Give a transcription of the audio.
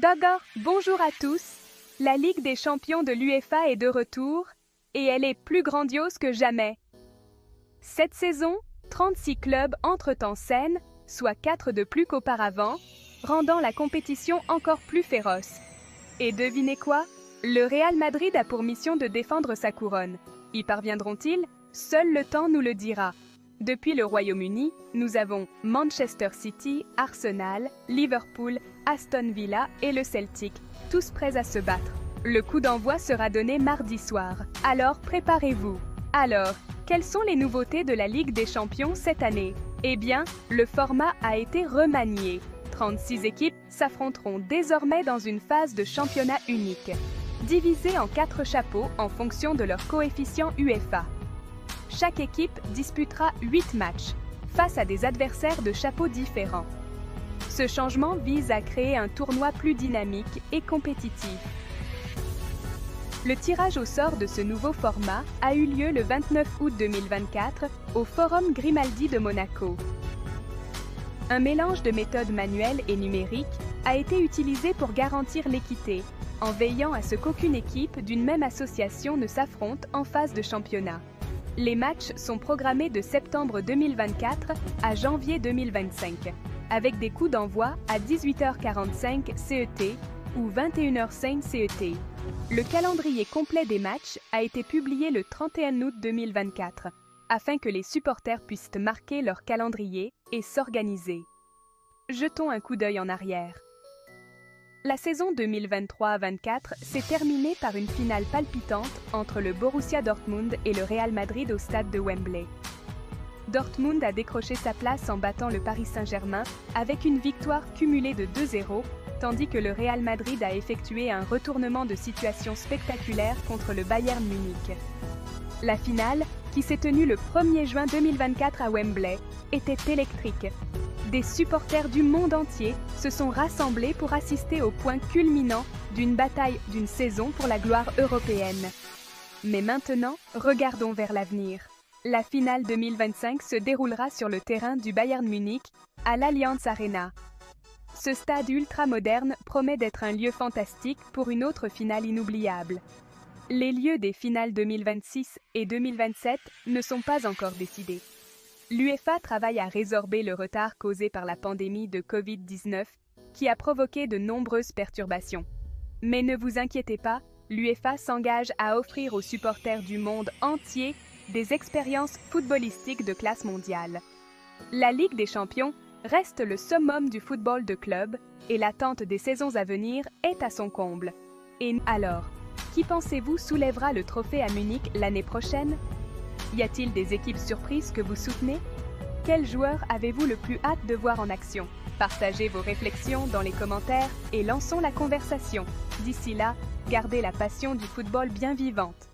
D'accord, bonjour à tous. La Ligue des champions de l'UEFA est de retour et elle est plus grandiose que jamais. Cette saison, 36 clubs entrent en scène, soit 4 de plus qu'auparavant, rendant la compétition encore plus féroce. Et devinez quoi? Le Real Madrid a pour mission de défendre sa couronne. Y parviendront-ils? Seul le temps nous le dira. Depuis le Royaume-Uni, nous avons Manchester City, Arsenal, Liverpool, Aston Villa et le Celtic, tous prêts à se battre. Le coup d'envoi sera donné mardi soir, alors préparez-vous. Alors, quelles sont les nouveautés de la Ligue des Champions cette année? Eh bien, le format a été remanié. 36 équipes s'affronteront désormais dans une phase de championnat unique, divisée en 4 chapeaux en fonction de leur coefficient UEFA. Chaque équipe disputera 8 matchs, face à des adversaires de chapeaux différents. Ce changement vise à créer un tournoi plus dynamique et compétitif. Le tirage au sort de ce nouveau format a eu lieu le 29 août 2024 au Forum Grimaldi de Monaco. Un mélange de méthodes manuelles et numériques a été utilisé pour garantir l'équité, en veillant à ce qu'aucune équipe d'une même association ne s'affronte en phase de championnat. Les matchs sont programmés de septembre 2024 à janvier 2025, avec des coups d'envoi à 18h45 CET ou 21h05 CET. Le calendrier complet des matchs a été publié le 31 août 2024, afin que les supporters puissent marquer leur calendrier et s'organiser. Jetons un coup d'œil en arrière. La saison 2023-24 s'est terminée par une finale palpitante entre le Borussia Dortmund et le Real Madrid au stade de Wembley. Dortmund a décroché sa place en battant le Paris Saint-Germain avec une victoire cumulée de 2-0, tandis que le Real Madrid a effectué un retournement de situation spectaculaire contre le Bayern Munich. La finale, qui s'est tenue le 1er juin 2024 à Wembley, était électrique. Des supporters du monde entier se sont rassemblés pour assister au point culminant d'une bataille d'une saison pour la gloire européenne. Mais maintenant, regardons vers l'avenir. La finale 2025 se déroulera sur le terrain du Bayern Munich, à l'Allianz Arena. Ce stade ultra-moderne promet d'être un lieu fantastique pour une autre finale inoubliable. Les lieux des finales 2026 et 2027 ne sont pas encore décidés. L'UEFA travaille à résorber le retard causé par la pandémie de Covid-19 qui a provoqué de nombreuses perturbations. Mais ne vous inquiétez pas, l'UEFA s'engage à offrir aux supporters du monde entier des expériences footballistiques de classe mondiale. La Ligue des Champions reste le summum du football de club et l'attente des saisons à venir est à son comble. Et alors, qui pensez-vous soulèvera le trophée à Munich l'année prochaine? Y a-t-il des équipes surprises que vous soutenez? Quel joueur avez-vous le plus hâte de voir en action? Partagez vos réflexions dans les commentaires et lançons la conversation. D'ici là, gardez la passion du football bien vivante.